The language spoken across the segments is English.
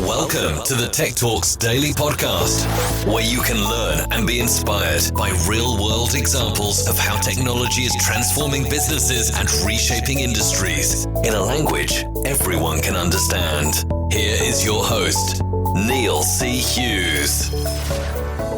Welcome to the Tech Talks Daily Podcast, where you can learn and be inspired by real-world examples of how technology is transforming businesses and reshaping industries in a language everyone can understand. Here is your host, Neil C. Hughes.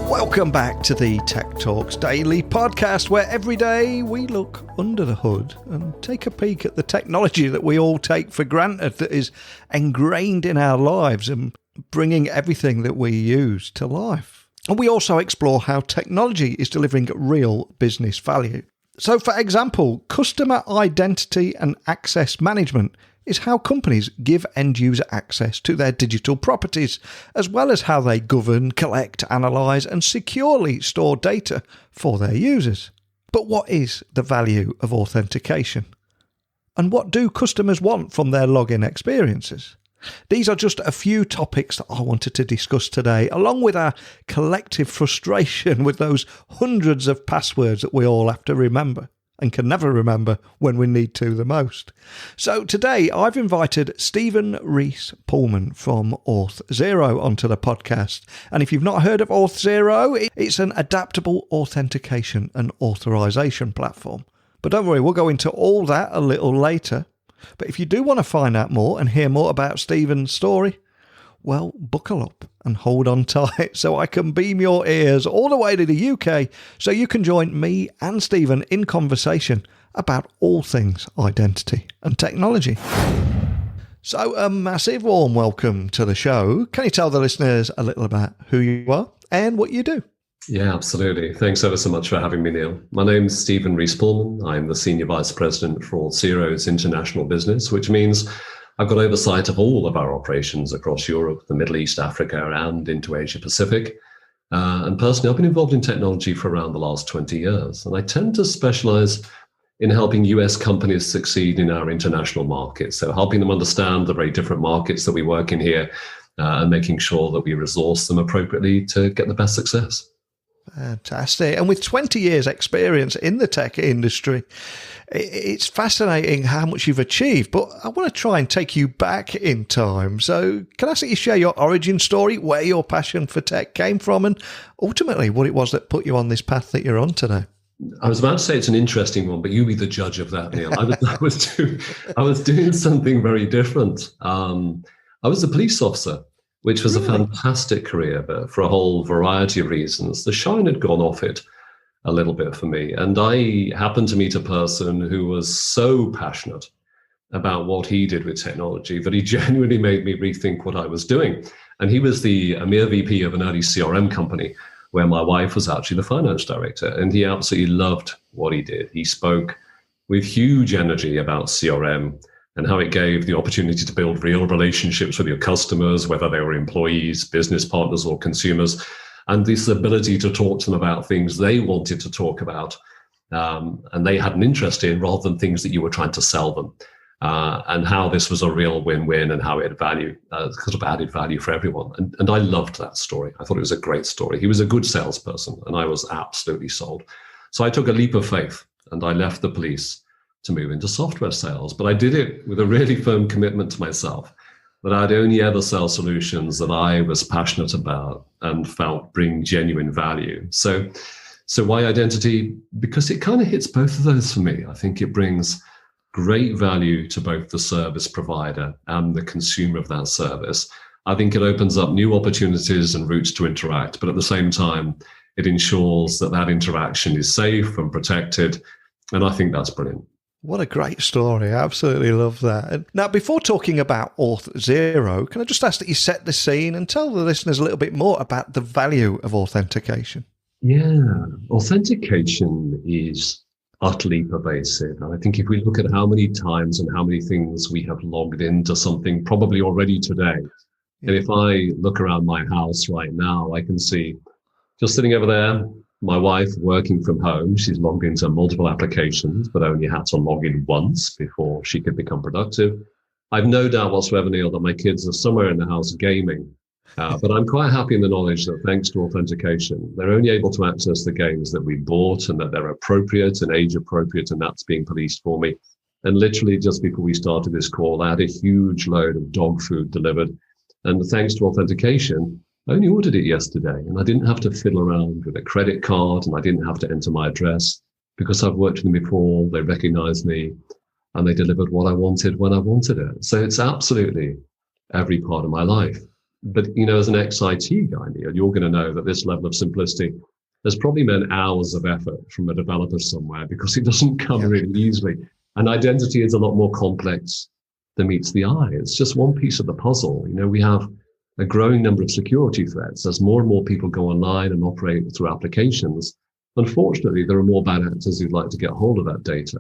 Welcome back to the Tech Talks Daily Podcast, where every day we look under the hood and take a peek at the technology that we all take for granted that is ingrained in our lives and bringing everything that we use to life. And we also explore how technology is delivering real business value. So, for example, customer identity and access management is how companies give end-user access to their digital properties, as well as how they govern, collect, analyse and securely store data for their users. But what is the value of authentication? And what do customers want from their login experiences? These are just a few topics that I wanted to discuss today, along with our collective frustration with those hundreds of passwords that we all have to remember and can never remember when we need to the most. So today I've invited Stephen Rees-Pullman from Auth0 onto the podcast. And if you've not heard of Auth0, it's an adaptable authentication and authorization platform. But don't worry, we'll go into all that a little later. But if you do want to find out more and hear more about Stephen's story, well, buckle up and hold on tight so I can beam your ears all the way to the UK so you can join me and Stephen in conversation about all things identity and technology. So a massive warm welcome to the show. Can you tell the listeners a little about who you are and what you do? Yeah, absolutely. Thanks ever so much for having me, Neil. My name's Stephen Rees-Pullman. I'm the Senior Vice President for Auth0's international business, which means I've got oversight of all of our operations across Europe, the Middle East, Africa, and into Asia Pacific. And personally, I've been involved in technology for around the last 20 years. And I tend to specialize in helping US companies succeed in our international markets. So helping them understand the very different markets that we work in here and making sure that we resource them appropriately to get the best success. Fantastic. And with 20 years experience in the tech industry, it's fascinating how much you've achieved, but I want to try and take you back in time. So can I ask you share your origin story, where your passion for tech came from, and ultimately what it was that put you on this path that you're on today? I was about to say it's an interesting one, but you be the judge of that, Neil. I was doing something very different. I was a police officer, which was a fantastic career, but for a whole variety of reasons, the shine had gone off it a little bit for me. And I happened to meet a person who was so passionate about what he did with technology that he genuinely made me rethink what I was doing. And he was the EMEA VP of an early CRM company where my wife was actually the finance director. And he absolutely loved what he did. He spoke with huge energy about CRM and how it gave the opportunity to build real relationships with your customers, whether they were employees, business partners, or consumers, and this ability to talk to them about things they wanted to talk about and they had an interest in rather than things that you were trying to sell them, and how this was a real win-win and how it had value, sort of added value for everyone. And I loved that story. I thought it was a great story. He was a good salesperson, and I was absolutely sold. So I took a leap of faith, and I left the police to move into software sales. But I did it with a really firm commitment to myself that I'd only ever sell solutions that I was passionate about and felt bring genuine value. So why identity? Because it kind of hits both of those for me. I think it brings great value to both the service provider and the consumer of that service. I think it opens up new opportunities and routes to interact, but at the same time, it ensures that that interaction is safe and protected. And I think that's brilliant. What a great story. I absolutely love that. And now, before talking about Auth0, can I just ask that you set the scene and tell the listeners a little bit more about the value of authentication? Yeah, authentication is utterly pervasive. And I think if we look at how many times and how many things we have logged into something probably already today, and if I look around my house right now, I can see just sitting over there, my wife working from home. She's logged into multiple applications, but only had to log in once before she could become productive. I've no doubt whatsoever, Neil, that my kids are somewhere in the house gaming. But I'm quite happy in the knowledge that thanks to authentication, they're only able to access the games that we bought and that they're appropriate and age appropriate, and that's being policed for me. And literally just before we started this call, I had a huge load of dog food delivered And thanks to authentication, I only ordered it yesterday, and I didn't have to fiddle around with a credit card, and I didn't have to enter my address because I've worked with them before. They recognized me, and they delivered what I wanted when I wanted it. So it's absolutely every part of my life. But, as an ex-IT guy, Neil, you're going to know that this level of simplicity has probably meant hours of effort from a developer somewhere, because it doesn't come really easily. And identity is a lot more complex than meets the eye. It's just one piece of the puzzle. We have a growing number of security threats as more and more people go online and operate through applications. Unfortunately, there are more bad actors who'd like to get hold of that data.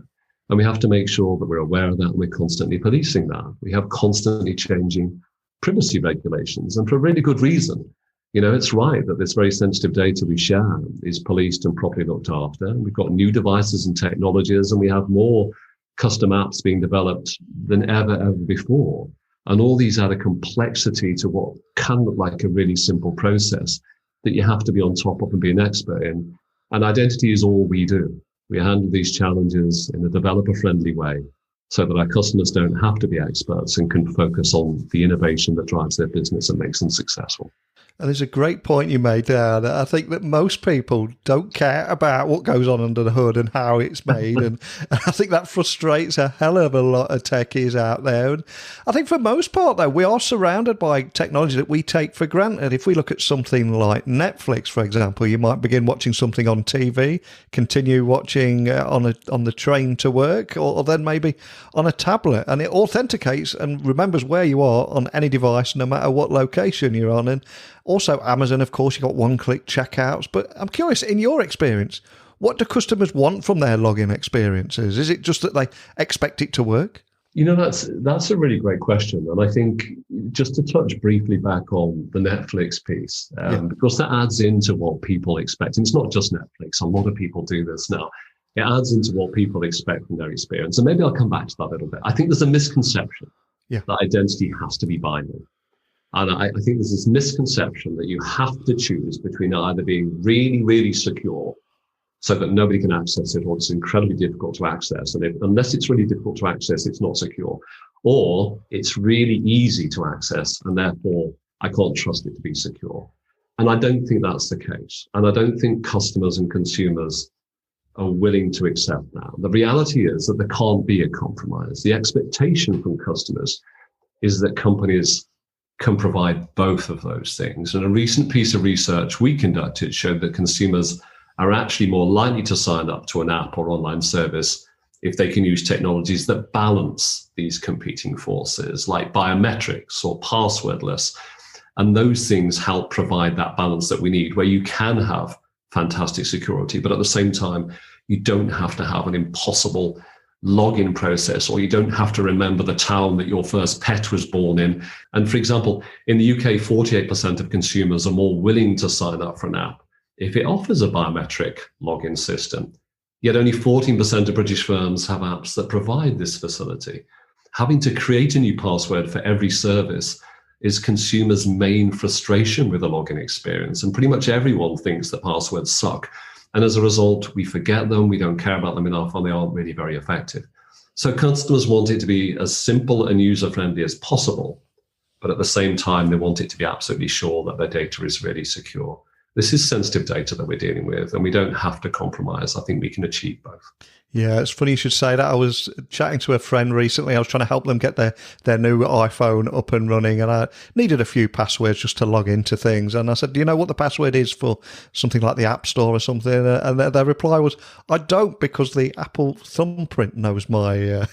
And we have to make sure that we're aware of that and we're constantly policing that. We have constantly changing privacy regulations, and for a really good reason. It's right that this very sensitive data we share is policed and properly looked after. And we've got new devices and technologies, and we have more custom apps being developed than ever before. And all these add a complexity to what can look like a really simple process that you have to be on top of and be an expert in. And identity is all we do. We handle these challenges in a developer-friendly way so that our customers don't have to be experts and can focus on the innovation that drives their business and makes them successful. And there's a great point you made there, that I think that most people don't care about what goes on under the hood and how it's made. And I think that frustrates a hell of a lot of techies out there. And I think for most part, though, we are surrounded by technology that we take for granted. If we look at something like Netflix, for example, you might begin watching something on TV, continue watching on the train to work, or then maybe on a tablet. And it authenticates and remembers where you are on any device, no matter what location you're on. And also, Amazon, of course, you've got one-click checkouts. But I'm curious, in your experience, what do customers want from their login experiences? Is it just that they expect it to work? That's a really great question. And I think just to touch briefly back on the Netflix piece, because that adds into what people expect. And it's not just Netflix. A lot of people do this now. It adds into what people expect from their experience. And maybe I'll come back to that a little bit. I think there's a misconception that identity has to be binary. And I think there's this misconception that you have to choose between either being really, really secure so that nobody can access it, or it's incredibly difficult to access. And unless it's really difficult to access, it's not secure. Or it's really easy to access, and therefore I can't trust it to be secure. And I don't think that's the case. And I don't think customers and consumers are willing to accept that. The reality is that there can't be a compromise. The expectation from customers is that companies can provide both of those things. And a recent piece of research we conducted showed that consumers are actually more likely to sign up to an app or online service if they can use technologies that balance these competing forces, like biometrics or passwordless. And those things help provide that balance that we need, where you can have fantastic security, but at the same time, you don't have to have an impossible login process, or you don't have to remember the town that your first pet was born in. And for example, in the UK, 48% of consumers are more willing to sign up for an app if it offers a biometric login system. Yet only 14% of British firms have apps that provide this facility. Having to create a new password for every service is consumers' main frustration with the login experience. And pretty much everyone thinks that passwords suck. And as a result, we forget them, we don't care about them enough, and they aren't really very effective. So customers want it to be as simple and user-friendly as possible, but at the same time, they want it to be absolutely sure that their data is really secure. This is sensitive data that we're dealing with, and we don't have to compromise. I think we can achieve both. Yeah, it's funny you should say that. I was chatting to a friend recently. I was trying to help them get their new iPhone up and running, and I needed a few passwords just to log into things. And I said, do you know what the password is for something like the App Store or something? And their reply was, I don't, because the Apple thumbprint knows my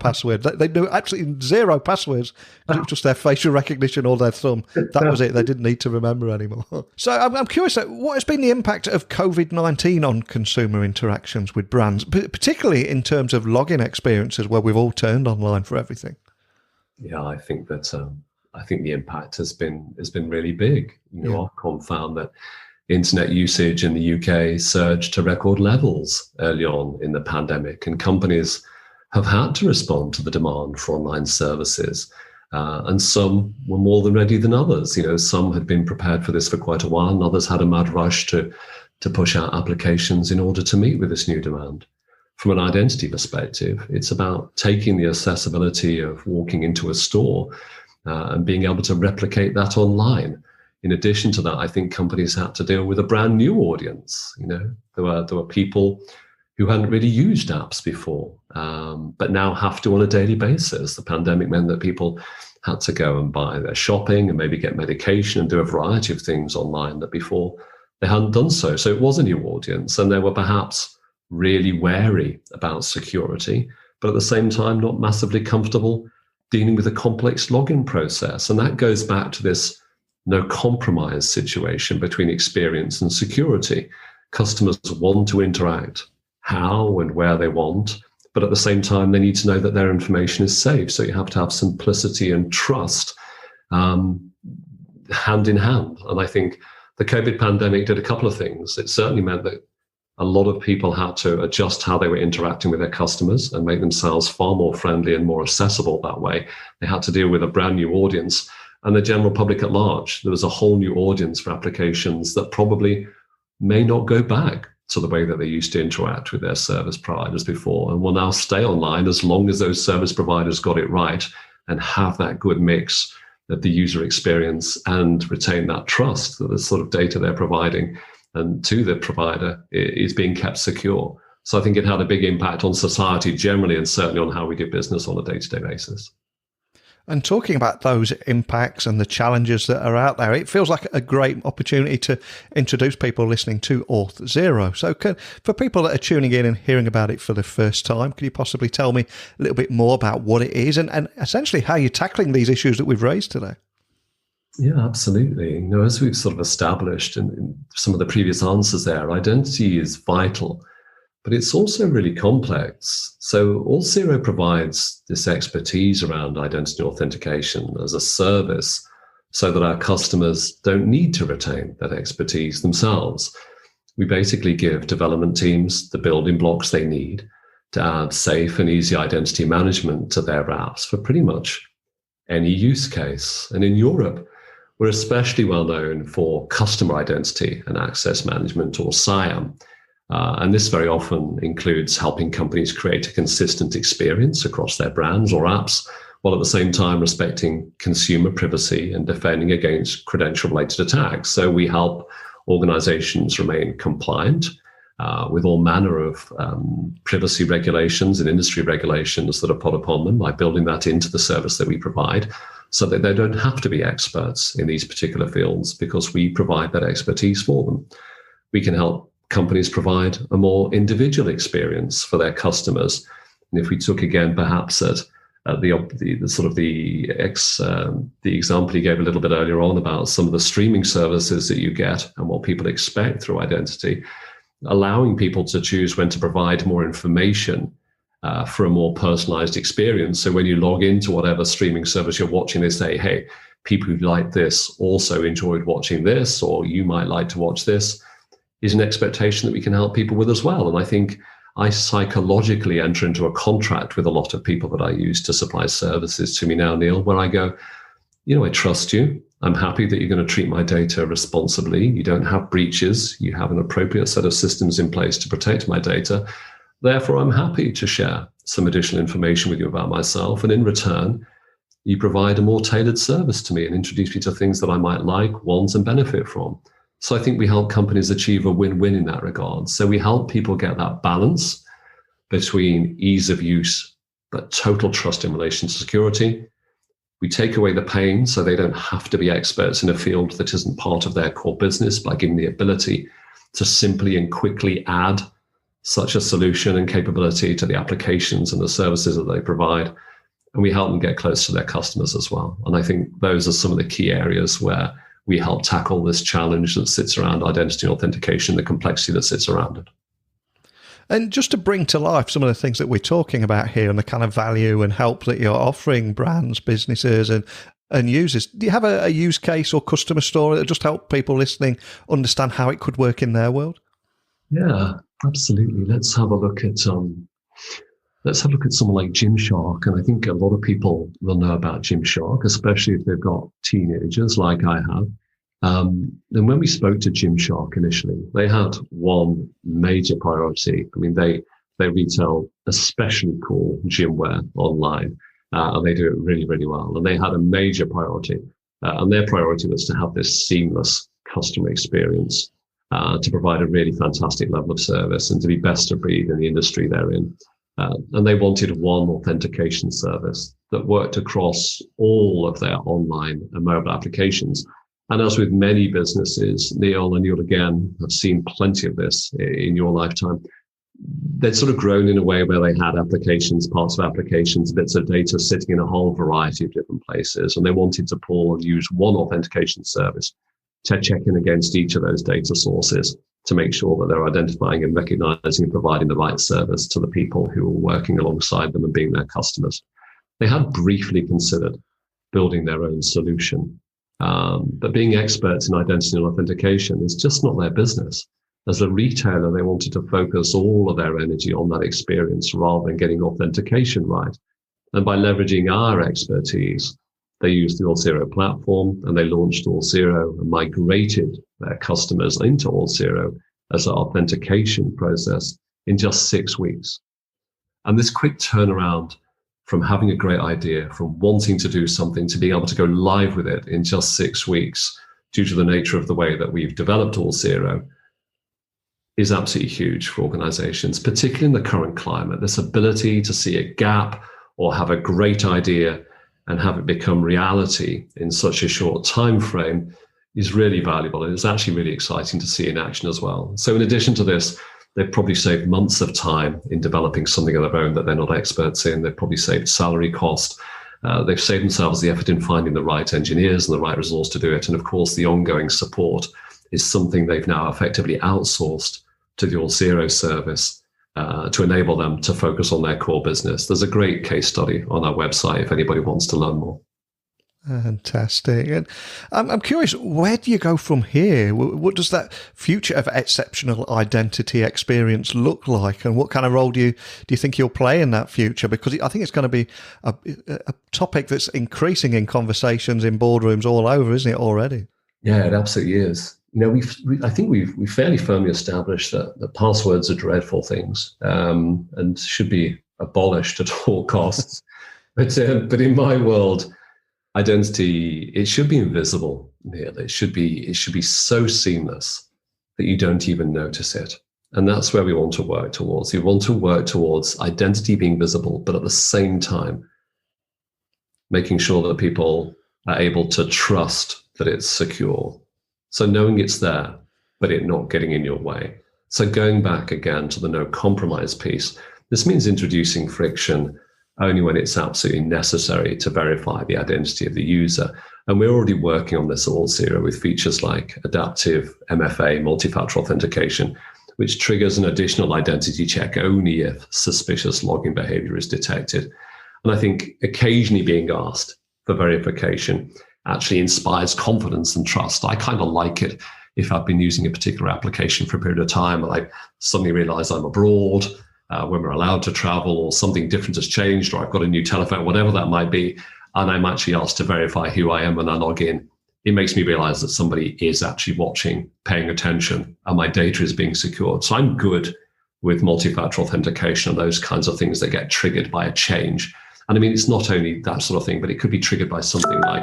password. They knew absolutely zero passwords, because it was just their facial recognition or their thumb. That was it. They didn't need to remember anymore. So I'm curious, what has been the impact of COVID-19 on consumer interactions with brands, particularly in terms of login experiences where we've all turned online for everything? Yeah, I think that I think the impact has been really big. Ofcom found that internet usage in the UK surged to record levels early on in the pandemic, and companies have had to respond to the demand for online services. And some were more than ready than others. Some had been prepared for this for quite a while, and others had a mad rush to push out applications in order to meet with this new demand. From an identity perspective, it's about taking the accessibility of walking into a store and being able to replicate that online. In addition to that, I think companies had to deal with a brand new audience. There were people who hadn't really used apps before, but now have to on a daily basis. The pandemic meant that people had to go and buy their shopping and maybe get medication and do a variety of things online that before they hadn't done so. So it was a new audience, and they were perhaps really wary about security, but at the same time not massively comfortable dealing with a complex login process. And that goes back to this no compromise situation between experience and security. Customers want to interact how and where they want, but at the same time, they need to know that their information is safe. So you have to have simplicity and trust hand in hand. And I think the COVID pandemic did a couple of things. It certainly meant that a lot of people had to adjust how they were interacting with their customers and make themselves far more friendly and more accessible that way. They had to deal with a brand new audience and the general public at large. There was a whole new audience for applications that probably may not go back to the way that they used to interact with their service providers before, and will now stay online as long as those service providers got it right and have that good mix of the user experience and retain that trust that the sort of data they're providing and to the provider is being kept secure. So I think it had a big impact on society generally, and certainly on how we do business on a day-to-day basis. And talking about those impacts and the challenges that are out there, it feels like a great opportunity to introduce people listening to Auth0. So for people that are tuning in and hearing about it for the first time, could you possibly tell me a little bit more about what it is and essentially how you're tackling these issues that we've raised today? Yeah, absolutely. As we've sort of established in some of the previous answers there, identity is vital, but it's also really complex. So Auth0 provides this expertise around identity authentication as a service so that our customers don't need to retain that expertise themselves. We basically give development teams the building blocks they need to add safe and easy identity management to their apps for pretty much any use case. And in Europe, we're especially well known for customer identity and access management, or CIAM. And this very often includes helping companies create a consistent experience across their brands or apps, while at the same time respecting consumer privacy and defending against credential-related attacks. So we help organizations remain compliant with all manner of privacy regulations and industry regulations that are put upon them by building that into the service that we provide, so that they don't have to be experts in these particular fields, because we provide that expertise for them. We can help companies provide a more individual experience for their customers. And if we took again, perhaps at the example you gave a little bit earlier on about some of the streaming services that you get and what people expect through identity, allowing people to choose when to provide more information for a more personalized experience. So when you log into whatever streaming service you're watching, they say, hey, people who like this also enjoyed watching this, or you might like to watch this, is an expectation that we can help people with as well. And I think I psychologically enter into a contract with a lot of people that I use to supply services to me now, Neil, where I go, I trust you. I'm happy that you're going to treat my data responsibly. You don't have breaches. You have an appropriate set of systems in place to protect my data. Therefore, I'm happy to share some additional information with you about myself. And in return, you provide a more tailored service to me and introduce me to things that I might like, want, and benefit from. So I think we help companies achieve a win-win in that regard. So we help people get that balance between ease of use, but total trust in relation to security. We take away the pain so they don't have to be experts in a field that isn't part of their core business, by giving the ability to simply and quickly add such a solution and capability to the applications and the services that they provide. And we help them get close to their customers as well. And I think those are some of the key areas where we help tackle this challenge that sits around identity authentication, the complexity that sits around it. And just to bring to life some of the things that we're talking about here and the kind of value and help that you're offering brands, businesses and users, do you have a use case or customer story that just help people listening understand how it could work in their world? Yeah, absolutely. Let's have a look at someone like Gymshark. And I think a lot of people will know about Gymshark, especially if they've got teenagers like I have. And when we spoke to Gymshark initially, they had one major priority. I mean, they retail especially cool gym wear online. and they do it really, really well. And they had a major priority, and their priority was to have this seamless customer experience, to provide a really fantastic level of service and to be best of breed in the industry they're in. And they wanted one authentication service that worked across all of their online and mobile applications. And as with many businesses, Neil, and you'll again have seen plenty of this in your lifetime, they'd sort of grown in a way where they had applications, parts of applications, bits of data sitting in a whole variety of different places. And they wanted to pull and use one authentication service to check in against each of those data sources to make sure that they're identifying and recognizing and providing the right service to the people who are working alongside them and being their customers. They had briefly considered building their own solution, but being experts in identity and authentication is just not their business. As a retailer, they wanted to focus all of their energy on that experience rather than getting authentication right. And by leveraging our expertise, they used the Auth0 platform, and they launched Auth0 and migrated their customers into Auth0 as an authentication process in just 6 weeks. And this quick turnaround from having a great idea, from wanting to do something, to being able to go live with it in just 6 weeks, due to the nature of the way that we've developed Auth0, is absolutely huge for organizations, particularly in the current climate. This ability to see a gap or have a great idea and have it become reality in such a short time frame is really valuable. And it's actually really exciting to see in action as well. So in addition to this, they've probably saved months of time in developing something of their own that they're not experts in. They've probably saved salary cost. They've saved themselves the effort in finding the right engineers and the right resource to do it. And of course, the ongoing support is something they've now effectively outsourced to the Auth0 service to enable them to focus on their core business. There's a great case study on our website if anybody wants to learn more. Fantastic. And I'm curious, where do you go from here? What does that future of exceptional identity experience look like? And what kind of role do you think you'll play in that future? Because I think it's going to be a topic that's increasing in conversations in boardrooms all over, isn't it, already? Yeah, it absolutely is. You know, I think we've fairly firmly established that passwords are dreadful things, and should be abolished at all costs. But in my world, identity, it should be invisible. Neil. It should be so seamless that you don't even notice it. And that's where we want to work towards. We want to work towards identity being visible, but at the same time, making sure that people are able to trust that it's secure. So knowing it's there, but it not getting in your way. So going back again to the no compromise piece, this means introducing friction only when it's absolutely necessary to verify the identity of the user. And we're already working on this at Auth0 with features like adaptive MFA, multi-factor authentication, which triggers an additional identity check only if suspicious login behavior is detected. And I think occasionally being asked for verification actually inspires confidence and trust. I kind of like it if I've been using a particular application for a period of time and I suddenly realize I'm abroad, when we're allowed to travel, or something different has changed, or I've got a new telephone, whatever that might be, and I'm actually asked to verify who I am when I log in. It makes me realize that somebody is actually watching, paying attention, and my data is being secured. So I'm good with multi-factor authentication and those kinds of things that get triggered by a change. And I mean, it's not only that sort of thing, but it could be triggered by something like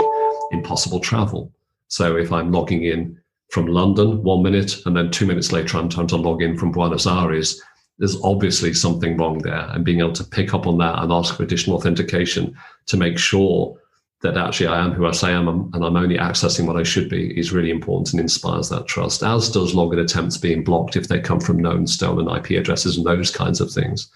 impossible travel. So if I'm logging in from London 1 minute, and then 2 minutes later I'm trying to log in from Buenos Aires, there's obviously something wrong there. And being able to pick up on that and ask for additional authentication to make sure that actually I am who I say I am and I'm only accessing what I should be is really important and inspires that trust, as does login attempts being blocked if they come from known stolen IP addresses and those kinds of things.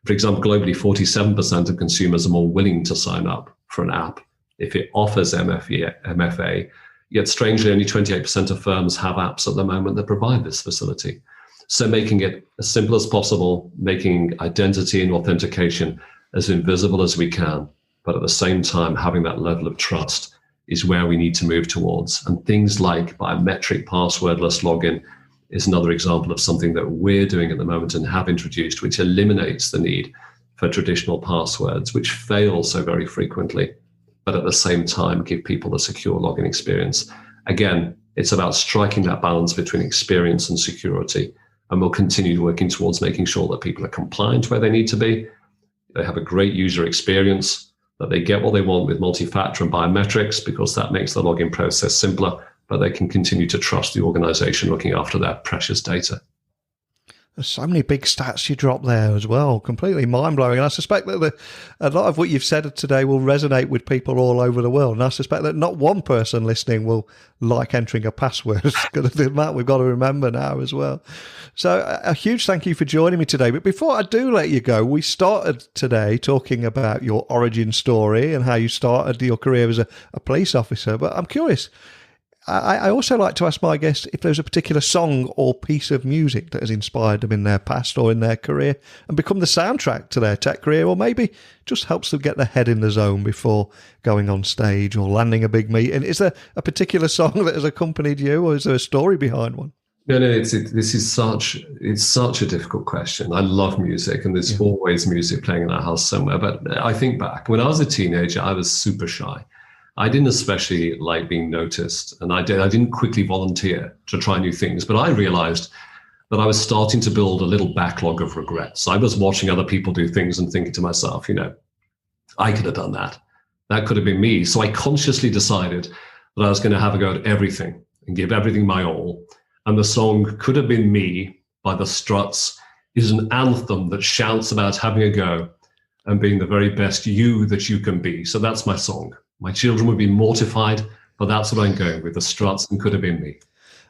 For example, globally, 47% of consumers are more willing to sign up for an app if it offers MFA, yet strangely, only 28% of firms have apps at the moment that provide this facility. So making it as simple as possible, making identity and authentication as invisible as we can, but at the same time, having that level of trust is where we need to move towards. And things like biometric passwordless login is another example of something that we're doing at the moment and have introduced, which eliminates the need for traditional passwords, which fail so very frequently, but at the same time, give people a secure login experience. Again, it's about striking that balance between experience and security. And we'll continue working towards making sure that people are compliant where they need to be. They have a great user experience, that they get what they want with multi-factor and biometrics, because that makes the login process simpler, but they can continue to trust the organization looking after their precious data. There's so many big stats you drop there as well, completely mind-blowing. And I suspect that a lot of what you've said today will resonate with people all over the world. And I suspect that not one person listening will like entering a password. That we've got to remember now as well. So a huge thank you for joining me today. But before I do let you go, we started today talking about your origin story and how you started your career as a police officer. But I'm curious, I also like to ask my guests if there's a particular song or piece of music that has inspired them in their past or in their career and become the soundtrack to their tech career, or maybe just helps them get their head in the zone before going on stage or landing a big meeting. Is there a particular song that has accompanied you, or is there a story behind one? No, it's such a difficult question. I love music, and there's always music playing in our house somewhere. But I think back, when I was a teenager, I was super shy. I didn't especially like being noticed, and I didn't quickly volunteer to try new things, but I realized that I was starting to build a little backlog of regrets. I was watching other people do things and thinking to myself, I could have done that. That could have been me. So I consciously decided that I was going to have a go at everything and give everything my all. And the song Could Have Been Me by the Struts is an anthem that shouts about having a go and being the very best you that you can be. So that's my song. My children would be mortified, but that's what I'm going with, the Struts and Could Have Been Me.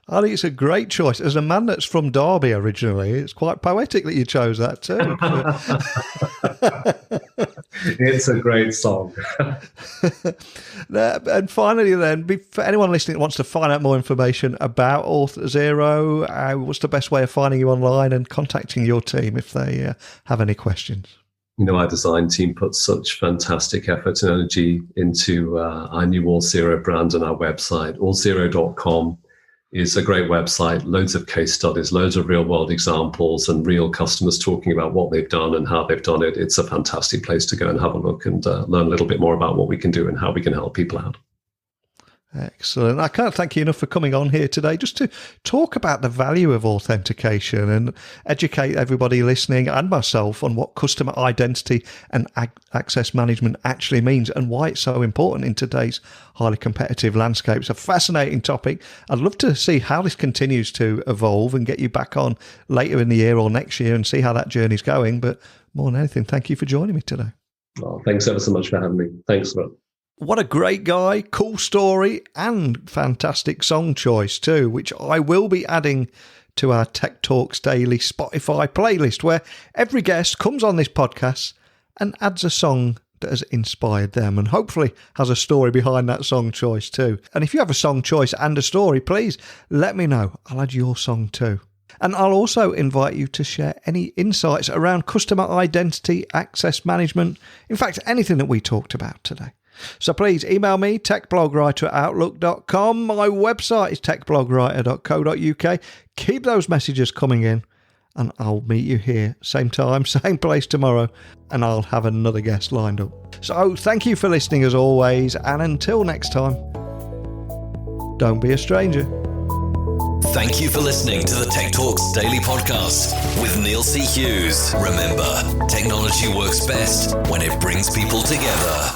I think it's a great choice. As a man that's from Derby originally, it's quite poetic that you chose that too. It's a great song. And finally then, for anyone listening that wants to find out more information about Auth0, what's the best way of finding you online and contacting your team if they have any questions? Our design team puts such fantastic effort and energy into our new Auth0 brand and our website. Auth0.com is a great website, loads of case studies, loads of real world examples and real customers talking about what they've done and how they've done it. It's a fantastic place to go and have a look and learn a little bit more about what we can do and how we can help people out. Excellent. I can't thank you enough for coming on here today just to talk about the value of authentication and educate everybody listening and myself on what customer identity and access management actually means and why it's so important in today's highly competitive landscape. It's a fascinating topic. I'd love to see how this continues to evolve and get you back on later in the year or next year and see how that journey's going. But more than anything, thank you for joining me today. Oh, thanks ever so much for having me. Thanks, Rob. What a great guy, cool story, and fantastic song choice too, which I will be adding to our Tech Talks Daily Spotify playlist, where every guest comes on this podcast and adds a song that has inspired them and hopefully has a story behind that song choice too. And if you have a song choice and a story, please let me know. I'll add your song too. And I'll also invite you to share any insights around customer identity, access management, in fact, anything that we talked about today. So please email me, techblogwriter@outlook.com. My website is techblogwriter.co.uk. Keep those messages coming in and I'll meet you here, same time, same place tomorrow, and I'll have another guest lined up. So thank you for listening as always, and until next time, don't be a stranger. Thank you for listening to the Tech Talks Daily Podcast with Neil C. Hughes. Remember, technology works best when it brings people together.